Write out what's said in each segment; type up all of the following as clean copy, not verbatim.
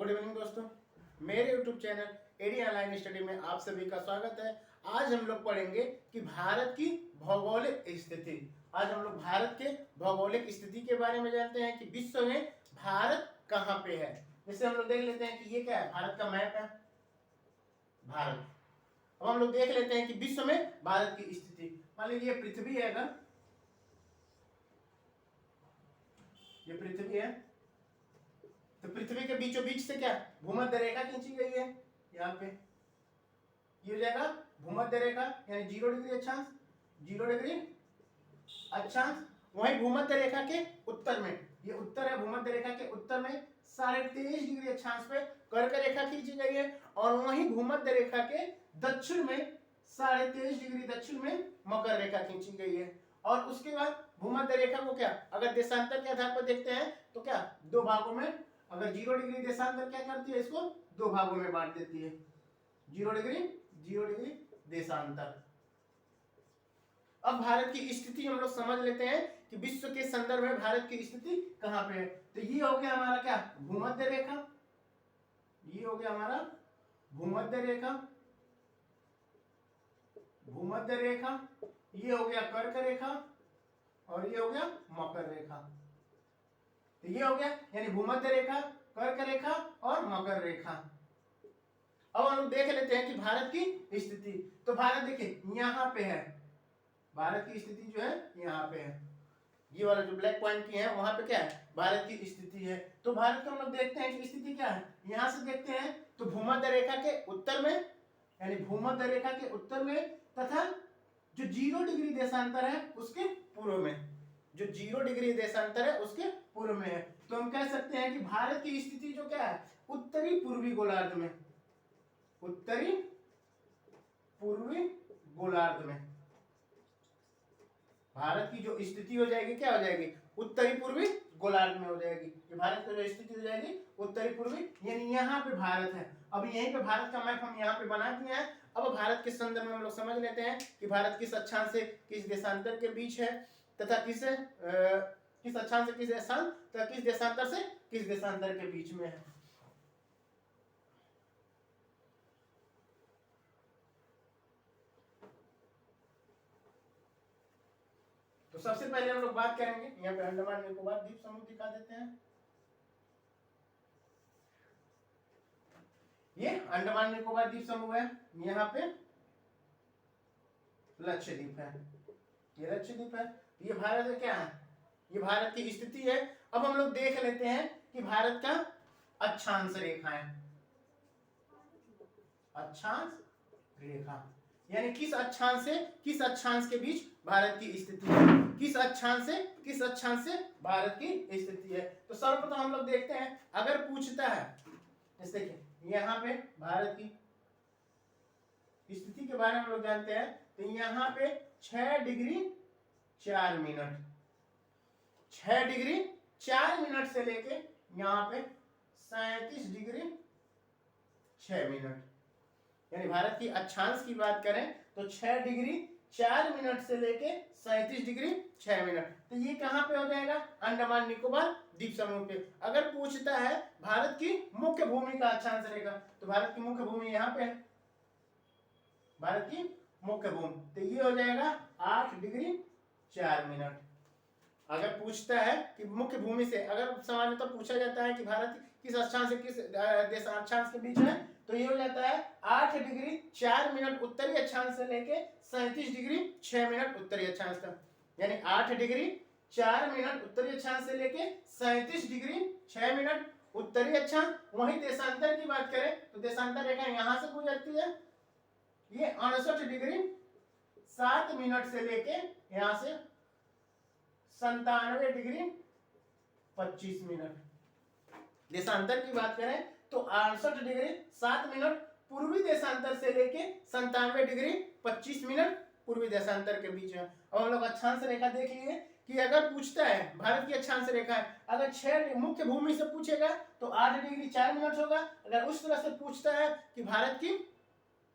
Good evening दोस्तों, मेरे YouTube channel AD online study में आप सभी का स्वागत है। आज हम लोग पढ़ेंगे कि भारत की भौगोलिक स्थिति। आज हम लोग भारत के भौगोलिक स्थिति के बारे में जानते हैं कि विश्व में भारत कहाँ पे है। जैसे हम लोग देख लेते हैं कि ये क्या है, भारत का मैप है, भारत। अब हम लोग देख लेते हैं कि विश्व में भारत की स्थिति। मान लीजिए ये पृथ्वी है, अगर ये पृथ्वी है तो पृथ्वी के बीचों बीच से क्या भूमध्य रेखा खींची गई है। यहाँ पे ये हो जाएगा भूमध्य रेखा, यानी 0 डिग्री अक्षांश, 0 डिग्री अक्षांश। वहीं भूमध्य रेखा के उत्तर में, ये उत्तर है, भूमध्य रेखा के उत्तर में 23.5 डिग्री अक्षांश पे कर्क रेखा खींची गई है। और वहीं भूमध्य रेखा के दक्षिण में 23.5 डिग्री दक्षिण में मकर रेखा खींची गई है। और उसके बाद भूमध्य रेखा को क्या, अगर देशांतर के आधार पर देखते हैं तो क्या दो भागों में, अगर 0 डिग्री देशांतर क्या करती है, इसको दो भागों में बांट देती है। 0 डिग्री देशांतर। अब भारत की स्थिति हम लोग समझ लेते हैं कि विश्व के संदर्भ में भारत की स्थिति कहां पे है। तो ये हो गया हमारा क्या, भूमध्य रेखा, ये हो गया हमारा भूमध्य रेखा, भूमध्य रेखा, ये हो गया कर्क रेखा और ये हो गया मकर रेखा। तो ये हो गया, यानी भूमध्य रेखा, कर्क रेखा और मकर रेखा। अब हम लोग देख लेते हैं कि भारत की स्थिति। तो भारत देखिए यहाँ पे है, भारत की स्थिति जो है यहाँ पे है, ये वाला जो ब्लैक पॉइंट की है वहां पे क्या है, भारत की स्थिति है। तो भारत को हम लोग देखते हैं कि स्थिति क्या है, यहां से देखते हैं तो भूमध्य रेखा के उत्तर में, यानी भूमध्य रेखा के उत्तर में, तथा जो 0 डिग्री देशांतर है उसके पूर्व में, जो 0 डिग्री देशांतर है उसके पूर्व में है। तो हम कह सकते हैं कि भारत की स्थिति जो क्या है, उत्तरी पूर्वी गोलार्ध में, उत्तरी पूर्वी गोलार्ध में भारत की जो स्थिति हो जाएगी, क्या हो जाएगी, उत्तरी पूर्वी गोलार्ध में हो जाएगी। ये भारत की जो स्थिति हो जाएगी उत्तरी पूर्वी, यानी यहाँ पे भारत है। अब यहीं पे भारत का मैप हम यहाँ पे बना दिए हैं। अब भारत के संदर्भ में हम लोग समझ लेते हैं कि भारत किस अक्षांश से किस देशांतर के बीच है, तथा किस अक्षांश से किस देशांतर तथा किस देशांतर से किस देशांतर के बीच में है। तो सबसे पहले हम लोग बात करेंगे, यहाँ पे अंडमान निकोबार द्वीप समूह दिखा देते हैं। ये अंडमान निकोबार द्वीप समूह है, यहाँ पे लक्षद्वीप है, ये लक्षद्वीप है। ये भारत है, क्या है, ये भारत की स्थिति है। अब हम लोग देख लेते हैं कि भारत का अक्षांश रेखा है, अक्षांश रेखा, यानी किस अक्षांश से किस अक्षांश के बीच भारत की स्थिति है, किस अक्षांश से किस अक्षांश से भारत की स्थिति है। तो सर्वप्रथम हम लोग देखते हैं, अगर पूछता है, जैसे देखिए यहाँ पे भारत की स्थिति के बारे में हम लोग जानते हैं, तो यहाँ पे 6 डिग्री 4 मिनट, 6 डिग्री 4 मिनट से लेके यहाँ पे 37 डिग्री 6 मिनट, यानी भारत की अक्षांश की बात करें तो 6 डिग्री 4 मिनट से लेके 37 डिग्री 6 मिनट। तो ये कहां पे हो जाएगा, अंडमान निकोबार द्वीप समूह पे। अगर पूछता है भारत की मुख्य भूमि का अक्षांश रेखा, तो भारत की मुख्य भूमि यहाँ पे है, भारत की मुख्य भूमि, तो ये हो जाएगा 8 डिग्री 4 मिनट। अगर पूछता है कि मुख्य भूमि से, अगर सामान्यतः तो पूछा जाता है कि भारत किस अक्षांश से किस देश अक्षांश के बीच है, तो ये हो जाता है 8 डिग्री 4 मिनट उत्तरी अक्षांश से लेके 37 डिग्री 6 मिनट उत्तरी अक्षांश तक, यानी 8 डिग्री 4 मिनट उत्तरी अक्षांश से लेके 37 डिग्री 6 मिनट उत्तरी अक्षांश। वहीं देशांतर की बात करें तो देशांतर रेखा यहां से गुजरती है, ये 68 डिग्री 7 मिनट से लेके यहां से 97 डिग्री 25 मिनट। देशांतर की बात करें तो 68 डिग्री 7 मिनट पूर्वी देशांतर से लेके 97 डिग्री 25 मिनट पूर्वी देशांतर के बीच में। अब हम लोग अक्षांश रेखा देख लिए कि अगर पूछता है भारत की अक्षांश रेखा है, अगर 6 मुख्य भूमि से पूछेगा तो 8 डिग्री 4 मिनट होगा। अगर उस तरह से पूछता है कि भारत की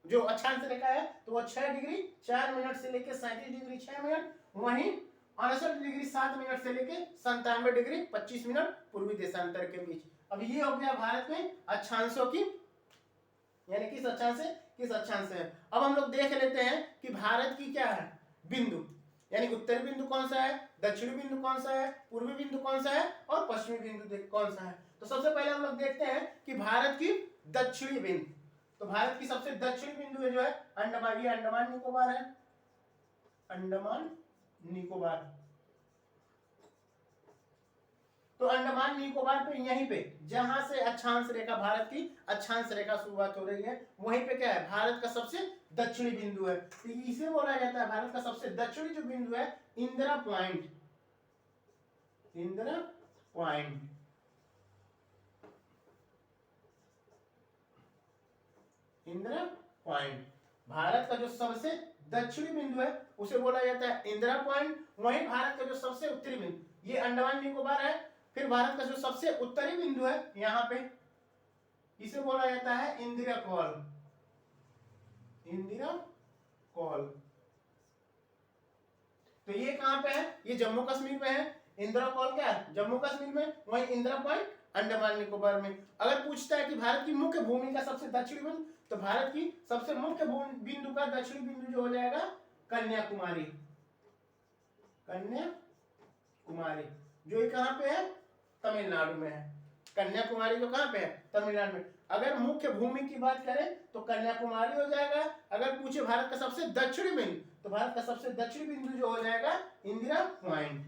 जो अक्षांश रेखा है तो वह 6 डिग्री 4 मिनट से लेके 37 डिग्री 6 मिनट, वहीं 68 डिग्री 7 मिनट से लेके 97 डिग्री 25 मिनट पूर्वी देशांतर के बीच। अब ये हो गया भारत में अक्षांशों की, यानी किस अक्षांश से किस अक्षांश से है। अब हम लोग देख लेते हैं कि भारत की क्या है बिंदु, यानी उत्तरी बिंदु कौन सा है, दक्षिणी बिंदु कौन सा है, पूर्वी बिंदु कौन सा है और पश्चिमी बिंदु कौन सा है। तो सबसे पहले हम लोग देखते हैं कि भारत की दक्षिणी बिंदु, तो भारत की सबसे दक्षिणी बिंदु है जो है अंडमान, ये अंडमान निकोबार है, अंडमान निकोबार। तो अंडमान निकोबार पे यहीं पे जहां से अक्षांश रेखा, भारत की अक्षांश रेखा शुरुआत हो रही है, वहीं पे क्या है भारत का सबसे दक्षिणी बिंदु है। तो इसे बोला जाता है भारत का सबसे दक्षिणी जो बिंदु है Indira point, Indira point. Indira point Bharat का जो सबसे दक्षिणी बिंदु है उसे बोला जाता है इंदिरा पॉइंट। वहीं भारत का जो सबसे उत्तरी बिंदु, ये अंडमान निकोबार है। फिर भारत का जो सबसे उत्तरी बिंदु है यहाँ पे, इसे बोला जाता है इंदिरा कॉल, इंदिरा कॉल। तो ये कहाँ पे है, ये जम्मू कश्मीर में है। इंदिरा कॉल क्या है जम्मू कश्मीर में, वहीं इंदिरा पॉइंट अंडमान निकोबार में। अगर पूछता है कि भारत की मुख्य भूमि का सबसे दक्षिणी बिंदु, तो भारत की सबसे मुख्य बिंदु का दक्षिणी बिंदु जो हो जाएगा कन्याकुमारी, कन्याकुमारी, जो ये कहाँ पे है तमिलनाडु में है। कन्याकुमारी जो कहाँ पे है तमिलनाडु में। अगर मुख्य भूमि की बात करें तो कन्याकुमारी हो जाएगा। अगर पूछे भारत का सबसे दक्षिणी बिंदु, तो भारत का सबसे दक्षिणी बिंदु जो हो जाएगा इंदिरा पॉइंट,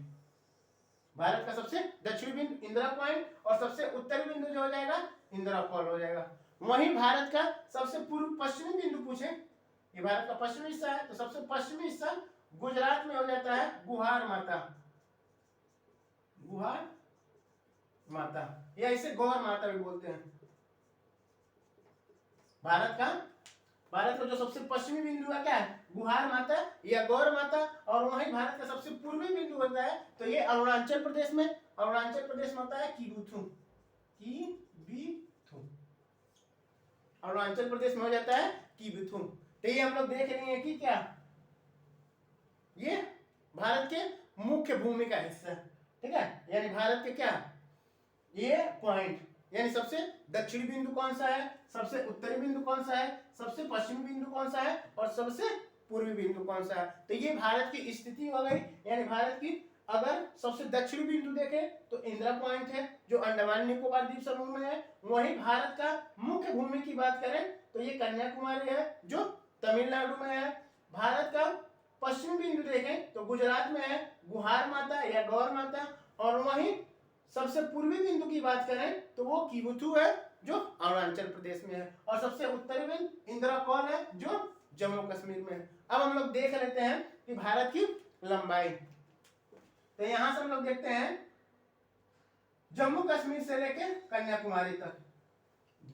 भारत का सबसे दक्षिणी बिंदु इंदिरा पॉइंट, और सबसे उत्तरी बिंदु जो हो जाएगा इंदिरा कॉल हो जाएगा। वहीं भारत का सबसे पूर्व पश्चिमी बिंदु पूछे, ये भारत का पश्चिमी हिस्सा है, तो सबसे पश्चिमी हिस्सा गुजरात में हो जाता है गुहार माता, गुहार माता, या इसे गौर माता भी बोलते हैं। भारत का जो सबसे पश्चिमी बिंदु है क्या है गुहार माता या गौर माता, और वहीं भारत का सबसे पूर्वी बिंदु होता है तो ये अरुणाचल प्रदेश में, अरुणाचल प्रदेश में होता है किबुथु, किबिथु, अरुणाचल प्रदेश में हो जाता है किबुथु। तो ये हम लोग देख रहे हैं कि क्या ये भारत के मुख्य भूमि का हिस्सा, ठीक है, यानी भारत के क्या ये पॉइंट, यानी सबसे दक्षिणी बिंदु कौन सा है, सबसे उत्तरी बिंदु कौन सा है, सबसे पश्चिमी बिंदु कौन सा है और सबसे पूर्वी बिंदु कौन सा है। तो ये भारत की स्थिति हो गई, यानी भारत की अगर सबसे दक्षिणी बिंदु देखें तो इंदिरा पॉइंट है जो अंडमान निकोबार द्वीप समूह में है। वहीं भारत का मुख्य भूमि की बात करें तो ये कन्याकुमारी है जो तमिलनाडु में है। भारत का पश्चिमी बिंदु देखें तो गुजरात में है गुहार माता या गौर माता, और वहीं सबसे पूर्वी बिंदु की बात करें तो वो किबुथु है जो अरुणाचल प्रदेश में है, और सबसे उत्तरी बिंदु इंदिरा कॉल है जो जम्मू कश्मीर में है। अब हम लोग देख लेते हैं कि भारत की लंबाई, तो यहां से हम लोग देखते हैं जम्मू कश्मीर से लेके कन्याकुमारी तक,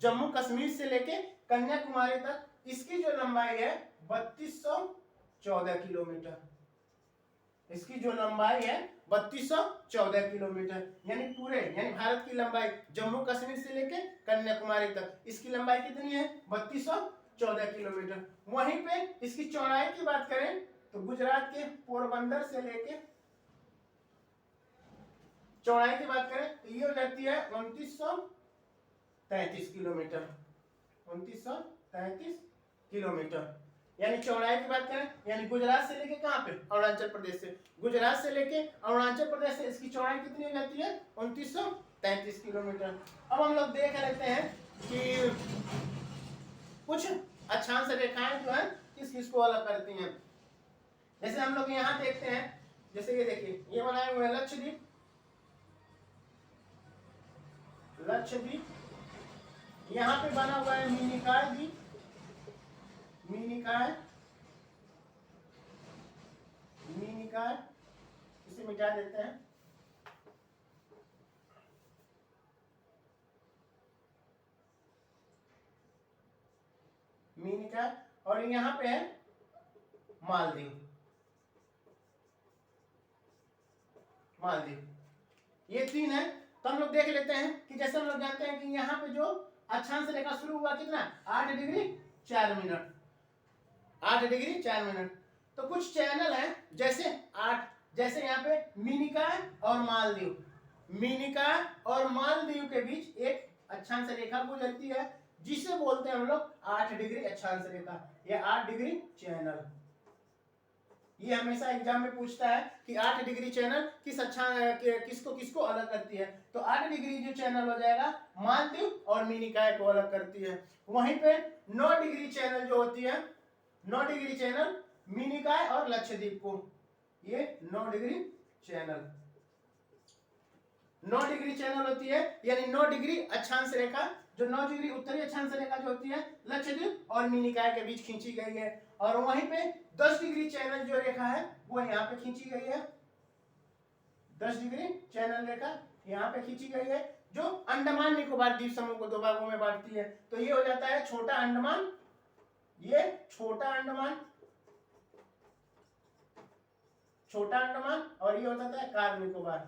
जम्मू कश्मीर से लेके कन्याकुमारी तक इसकी जो लंबाई है 3214 किलोमीटर, इसकी जो लंबाई है 3214 किलोमीटर, यानी पूरे यानी भारत की लंबाई जम्मू कश्मीर से लेके कन्याकुमारी तक इसकी लंबाई कितनी है 3214 किलोमीटर। वहीं पे इसकी चौड़ाई की बात करें तो गुजरात के पोरबंदर से लेके चौड़ाई की बात करें तो ये हो जाती है 2933 किलोमीटर, 2933 किलोमीटर, यानी चौड़ाई की बात करें यानी गुजरात से लेके कहां पे अरुणाचल प्रदेश से, गुजरात से लेके अरुणाचल प्रदेश से इसकी चौड़ाई कितनी हो जाती है 2933 किलोमीटर। अब हम लोग देख लेते हैं कि कुछ अक्षांश रेखाएं जो है किस किस को अलग करती हैं। जैसे हम लोग यहाँ देखते हैं, जैसे ये देखिए ये बनाए हुए लक्षद्वीप, लक्षद्वीप यहाँ पे बना हुआ है मिनिकॉय द्वीप, मिनिकॉय, मिनिकॉय इसे मिटा देते हैं। मिनिकॉय, और यहाँ पे है मालदीव, मालदीव, ये तीन है। तो हम लोग देख लेते हैं कि जैसे हम लोग जानते हैं कि यहाँ पे जो अक्षांश रेखा शुरू हुआ कितना 8 डिग्री 4 मिनट, 8 डिग्री 4 मिनट। तो कुछ चैनल हैं जैसे 8, जैसे यहाँ पे मिनिकॉय और मालदीव, मिनिकॉय और मालदीव के बीच एक अक्षांश रेखा गुजरती है, जिसे बोलते हैं हम लोग 8 डिग्री अक्षांश रेखा या 8 डिग्री चैनल। ये हमेशा एग्जाम में पूछता है कि 8 डिग्री चैनल किसको किसको अलग करती है, तो 8 डिग्री जो चैनल हो जाएगा मालदीव और मिनिकॉय को अलग करती है। वहीं पे 9 डिग्री चैनल जो होती है, 9 डिग्री चैनल मिनिकॉय और लक्षद्वीप को, ये 9 डिग्री चैनल 9 डिग्री चैनल होती है, यानी 9 डिग्री अक्षांश रेखा, जो 9 डिग्री उत्तरी अक्षांश रेखा जो होती है लक्षद्वीप और मिनिकॉय के बीच खींची गई है। और वहीं पे 10 डिग्री चैनल जो रेखा है वो यहाँ पे खींची गई है, 10 डिग्री चैनल रेखा यहाँ पे खींची गई है, जो अंडमान निकोबार द्वीप समूह को 2 भागों में बांटती है। तो ये हो जाता है छोटा अंडमान, ये छोटा अंडमान, छोटा अंडमान, और ये हो जाता है कार निकोबार,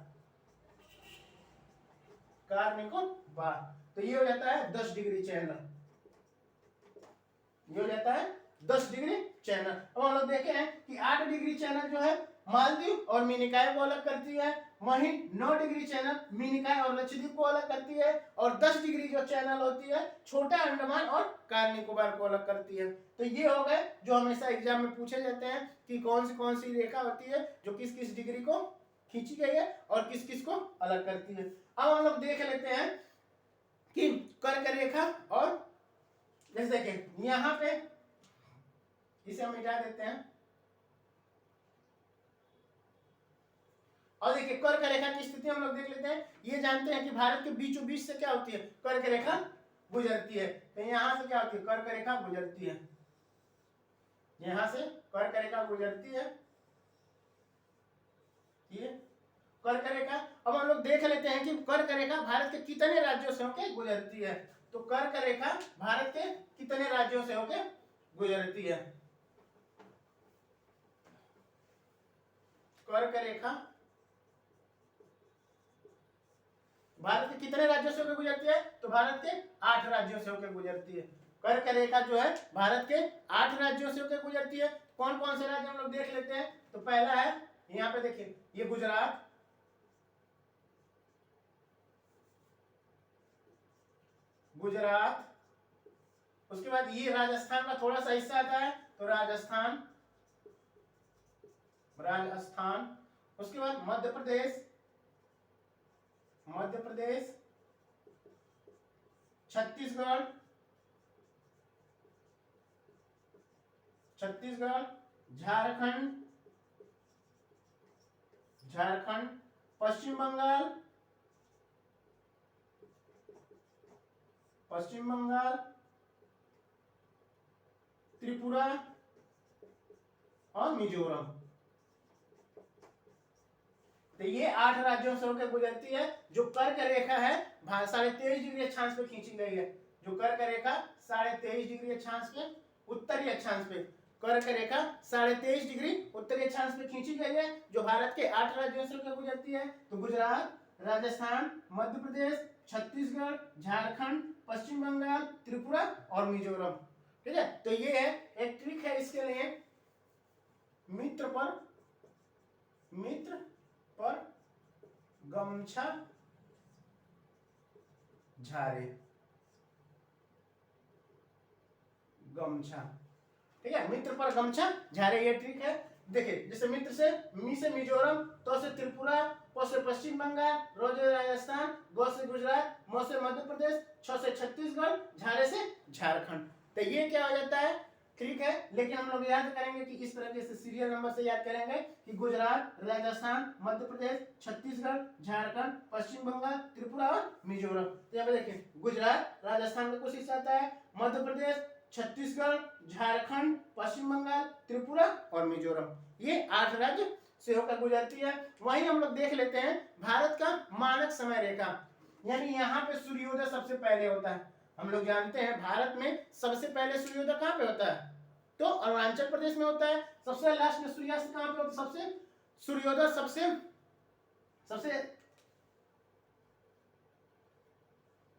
कार निकोबार। तो ये हो जाता है 10 डिग्री चैनल, ये हो जाता है 10 डिग्री चैनल। अब हम लोग देखे हैं कि 8 डिग्री चैनल जो है मालदीव और मिनिकॉय को अलग करती है, वहीं 9 डिग्री चैनल मिनिकॉय और लक्षद्वीप को अलग करती है, और 10 डिग्री जो चैनल होती है छोटा अंडमान और कार निकोबार को अलग करती है। तो ये हो गए जो हमेशा एग्जाम में पूछे जाते हैं कि कौन सी रेखा होती है जो किस किस डिग्री को खींची गई है और किस किस को अलग करती है। अब हम लोग देख लेते हैं कि कर्क रेखा, और जैसे देखें यहाँ पे इसे हम मिटा देते हैं, और देखिए कर्क रेखा की स्थिति हम लोग देख लेते हैं। ये जानते हैं कि भारत के बीचों बीच से क्या होती है, कर्क रेखा गुजरती है। तो यहां से क्या होती है, कर्क रेखा गुजरती है, यहां से कर्क रेखा गुजरती है, ये कर्क रेखा। अब हम लोग देख लेते हैं कि कर्क रेखा भारत के कितने राज्यों से होकर गुजरती है। तो कर्क रेखा भारत के कितने राज्यों से होकर गुजरती है, कर्क रेखा भारत के कितने राज्यों से होकर गुजरती है, तो भारत के 8 राज्यों से होकर गुजरती है। कर्क रेखा जो है भारत के 8 राज्यों से होकर गुजरती है। कौन कौन से राज्य हम लोग देख लेते हैं। तो पहला है यहाँ पे देखिए, ये गुजरात, गुजरात, उसके बाद ये राजस्थान का थोड़ा सा हिस्सा आता है, तो राजस्थान, राजस्थान, उसके बाद मध्य प्रदेश, मध्य प्रदेश, छत्तीसगढ़, छत्तीसगढ़, झारखंड, झारखंड, पश्चिम बंगाल, पश्चिम बंगाल, त्रिपुरा और मिजोरम। तो ये 8 राज्यों से होकर गुजरती है। जो कर्क रेखा है 23.5 डिग्री अक्षांश पे खींची गई है, जो कर्क रेखा 23.5 डिग्री अक्षांश पे उत्तरी अक्षांश पे, कर्क रेखा 23.5 डिग्री उत्तरी अक्षांश पे खींची गई है, जो भारत के 8 राज्यों से होकर गुजरती है। तो गुजरात, राजस्थान, मध्य प्रदेश, छत्तीसगढ़, झारखंड, पश्चिम बंगाल, त्रिपुरा और मिजोरम। ठीक है, तो ये है एक ट्रिक है इसके लिए, मित्र पर गमछा झारे, गमछा, ठीक है, मित्र पर गमछा झारे, ये ट्रिक है। देखिए जैसे मित्र से मी से मिजोरम, तो से त्रिपुरा, प से पश्चिम बंगाल, रो से राजस्थान, ग से गुजरात, म से मध्य प्रदेश, छ से छत्तीसगढ़, झारे से झारखंड। तो ये क्या हो जाता है, ठीक है। लेकिन हम लोग याद करेंगे कि इस तरीके से सीरियल नंबर से याद करेंगे कि गुजरात, राजस्थान, मध्य प्रदेश, छत्तीसगढ़, झारखंड, पश्चिम बंगाल, त्रिपुरा और मिजोरम। तो यहाँ पे देखिए गुजरात, राजस्थान का कुछ हिस्सा आता है, मध्य प्रदेश, छत्तीसगढ़, झारखंड, पश्चिम बंगाल, त्रिपुरा और मिजोरम, ये 8 राज्य से होकर गुजरती है। वहीं हम लोग देख लेते हैं भारत का मानक समय रेखा, यानी यहाँ पे सूर्योदय सबसे पहले होता है। हम लोग जानते हैं भारत में सबसे पहले सूर्योदय कहाँ पे होता है, तो अरुणाचल प्रदेश में होता है। सबसे लास्ट में सूर्यास्त कहाँ पे होता है, सबसे सूर्योदय सबसे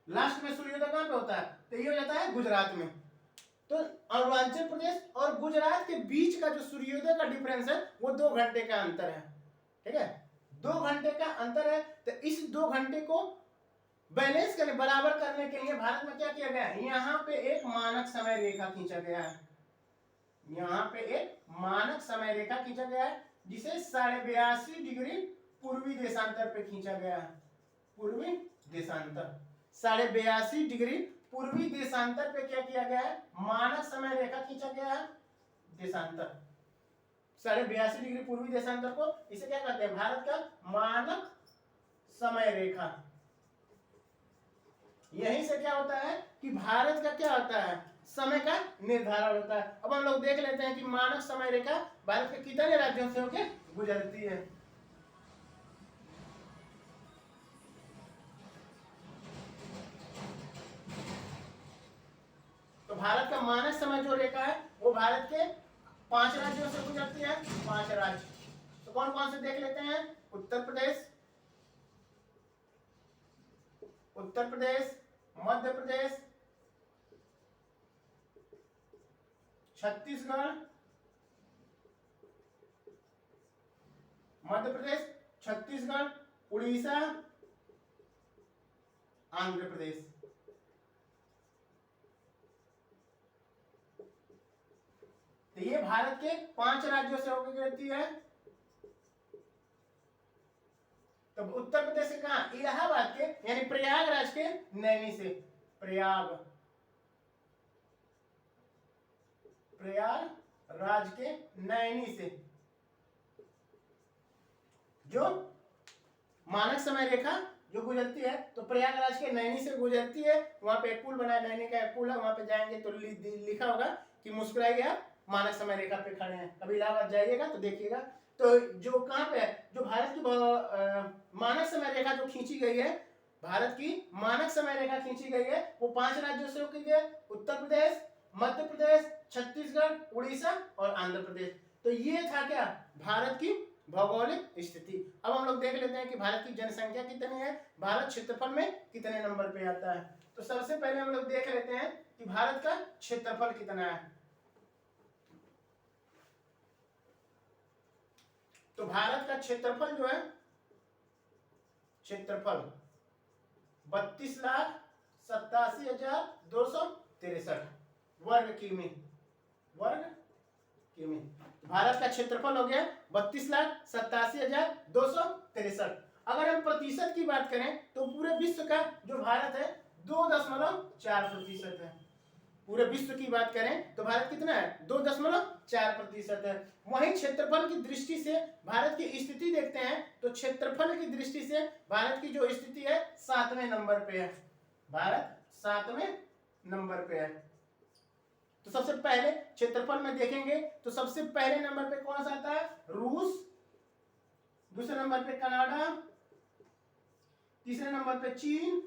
लास्ट में सूर्योदय कहाँ पे होता है, तो ये हो जाता है गुजरात में। तो अरुणाचल प्रदेश और गुजरात के बीच का जो सूर्योदय का डिफरेंस है वो 2 घंटे का अंतर है, ठीक है, 2 घंटे का अंतर है। तो इस 2 घंटे को बैलेंस करने, बराबर करने के लिए भारत में क्या किया गया है, यहाँ पे एक मानक समय रेखा खींचा गया है। यहाँ पे एक मानक समय रेखा खींचा गया है जिसे 82.5 डिग्री पूर्वी देशांतर पे खींचा गया है। पूर्वी देशांतर 82.5 डिग्री पूर्वी देशांतर पे क्या किया गया है, मानक समय रेखा खींचा गया है। देशांतर 82.5 डिग्री पूर्वी देशांतर को इसे क्या कहते हैं, भारत का मानक समय रेखा। यहीं से क्या होता है कि भारत का क्या होता है, समय का निर्धारण होता है। अब हम लोग देख लेते हैं कि मानक समय रेखा भारत के कितने राज्यों से होकर गुजरती है। तो भारत का मानक समय जो रेखा है वो भारत के 5 राज्यों से गुजरती है। 5 राज्य तो कौन कौन से देख लेते हैं, उत्तर प्रदेश, उत्तर प्रदेश, मध्य प्रदेश, छत्तीसगढ़, मध्य प्रदेश, छत्तीसगढ़, उड़ीसा, आंध्र प्रदेश। तो ये भारत के 5 राज्यों से होकर गुजरती है। तो उत्तर प्रदेश से कहा, इलाहाबाद के यानी प्रयागराज के नैनी से, प्रयागराज के नैनी से जो मानक समय रेखा जो गुजरती है, तो प्रयागराज के नैनी से गुजरती है। वहां पे एक पुल बना है, नैनी का एक पुल है, वहां पे जाएंगे तो लिखा होगा कि मुस्कुराइए आप मानक समय रेखा पे खड़े हैं। कभी इलाहाबाद जाइएगा तो देखिएगा। तो जो कहाँ पे है, जो भारत की मानक समय रेखा जो खींची गई है, भारत की मानक समय रेखा खींची गई है, वो 5 राज्यों से होकर गई, उत्तर प्रदेश, मध्य प्रदेश, छत्तीसगढ़, उड़ीसा और आंध्र प्रदेश। तो ये था क्या, भारत की भौगोलिक स्थिति। अब हम लोग देख लेते हैं कि भारत की जनसंख्या कितनी है, भारत क्षेत्रफल में कितने नंबर पे आता है। तो सबसे पहले हम लोग देख लेते हैं कि भारत का क्षेत्रफल कितना है। तो भारत का क्षेत्रफल जो है, क्षेत्रफल 32,87,263 वर्ग किमी, वर्ग किमी। भारत का क्षेत्रफल हो गया 32,87,263। अगर हम प्रतिशत की बात करें तो पूरे विश्व का जो भारत है 2.4% है। पूरे विश्व की बात करें तो भारत कितना है, 2.4% है। वहीं क्षेत्रफल की दृष्टि से भारत की स्थिति देखते हैं तो क्षेत्रफल की दृष्टि से भारत की जो स्थिति है 7वें नंबर पे है। भारत 7वें नंबर पे है। तो सबसे पहले क्षेत्रफल में देखेंगे तो सबसे पहले नंबर पे कौन सा आता है, रूस, दूसरे नंबर पे कनाडा, तीसरे नंबर पे चीन,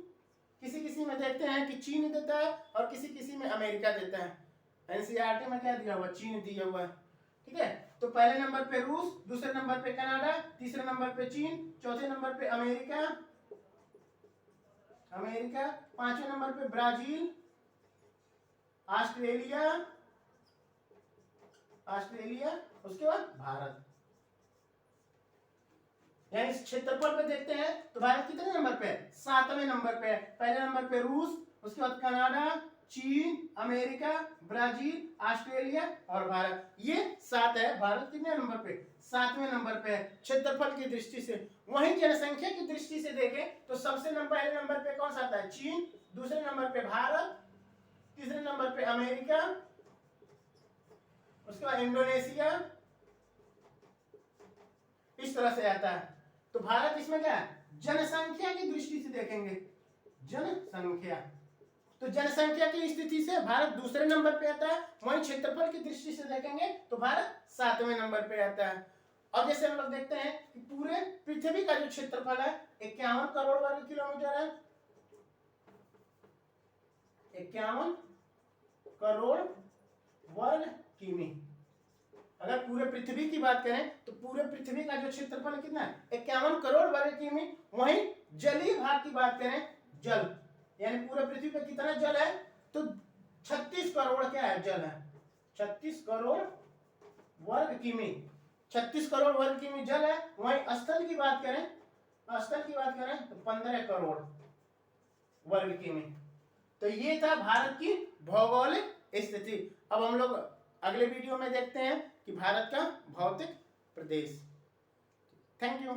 किसी किसी में देखते हैं कि चीन देता है और किसी किसी में अमेरिका देता है। एनसीईआरटी में क्या दिया हुआ, चीन दिया हुआ है। ठीक है, तो पहले नंबर पे रूस, दूसरे नंबर पे कनाडा, तीसरे नंबर पे चीन, चौथे नंबर पे अमेरिका, पांचवें नंबर पे ब्राजील, ऑस्ट्रेलिया, उसके बाद भारत। यानी इस क्षेत्रफल पे देखते हैं तो भारत कितने नंबर पे है, 7वें नंबर पे है। पहले नंबर पे रूस, उसके बाद कनाडा, चीन, अमेरिका, ब्राजील, ऑस्ट्रेलिया और भारत। ये 7 है। भारत कितने नंबर पे, 7वें नंबर पे है क्षेत्रफल की दृष्टि से। वहीं जनसंख्या की दृष्टि से देखें तो सबसे पहले नंबर पे कौन सा आता है, चीन, दूसरे नंबर पे भारत, तीसरे नंबर पे अमेरिका, उसके बाद इंडोनेशिया, इस तरह से आता है। तो भारत इसमें क्या है, जनसंख्या की दृष्टि से देखेंगे, जनसंख्या, तो जनसंख्या की स्थिति से भारत दूसरे नंबर पे आता है। वहीं क्षेत्रफल की दृष्टि से देखेंगे तो भारत 7वें नंबर पे आता है। अब जैसे हम लोग देखते हैं कि पूरे पृथ्वी का जो क्षेत्रफल है 51 करोड़ वर्ग किलोमीटर है, 51 करोड़ वर्ग किमी। अगर पूरे पृथ्वी की बात करें तो पूरे पृथ्वी का जो क्षेत्रफल कितना है, 51 करोड़ वर्ग किमी। वहीं जलीय भाग की बात करें, जल यानी पूरे पृथ्वी पे कितना जल है, तो 36 करोड़ क्या है, जल है, 36 करोड़ वर्ग किमी। 36 करोड़ वर्ग किमी जल है। वहीं स्थल की बात करें तो 15 करोड़ वर्ग किमी। तो ये था भारत की भौगोलिक स्थिति। अब हम लोग अगले वीडियो में देखते हैं कि भारत का भौतिक प्रदेश। Thank you.